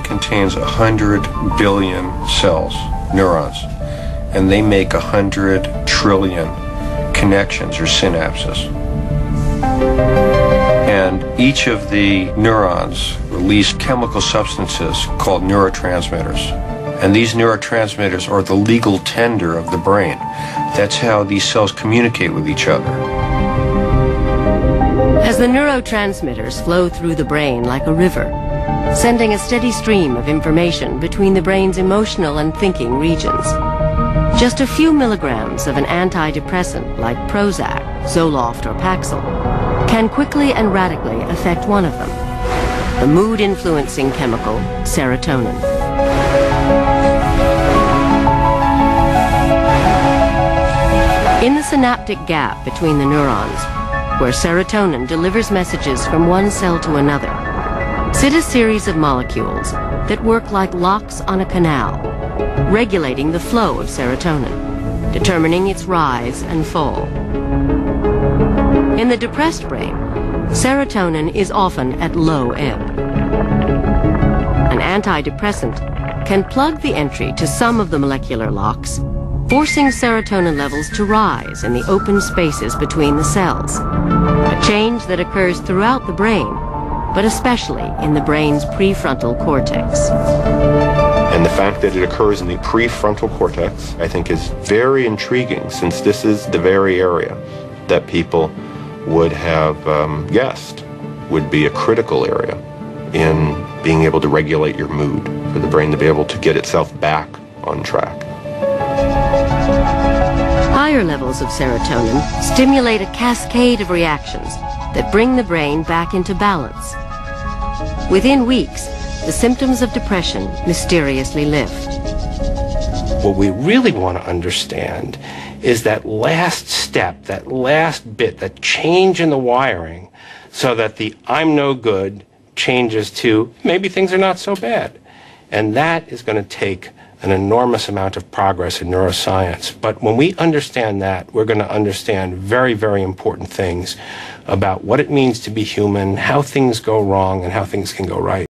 contains 100 billion cells, neurons, and they make 100 trillion connections or synapses. And each of the neurons release chemical substances called neurotransmitters. And these neurotransmitters are the legal tender of the brain. That's how these cells communicate with each other. As the neurotransmitters flow through the brain like a river, sending a steady stream of information between the brain's emotional and thinking regions, just a few milligrams of an antidepressant like Prozac, Zoloft, or Paxil can quickly and radically affect one of them, the mood-influencing chemical serotonin. In the synaptic gap between the neurons, where serotonin delivers messages from one cell to another, sit a series of molecules that work like locks on a canal, regulating the flow of serotonin, determining its rise and fall. In the depressed brain, serotonin is often at low ebb. An antidepressant can plug the entry to some of the molecular locks, forcing serotonin levels to rise in the open spaces between the cells, a change that occurs throughout the brain, but especially in the brain's prefrontal cortex. And the fact that it occurs in the prefrontal cortex, I think, is very intriguing, since this is the very area that people would have guessed would be a critical area in being able to regulate your mood, for the brain to be able to get itself back on track. Higher levels of serotonin stimulate a cascade of reactions that bring the brain back into balance. Within weeks, the symptoms of depression mysteriously lift. What we really want to understand is that last step, that last bit, that change in the wiring, so that the I'm no good changes to maybe things are not so bad. And that is going to take an enormous amount of progress in neuroscience. But when we understand that, we're going to understand very, very important things about what it means to be human, how things go wrong, and how things can go right.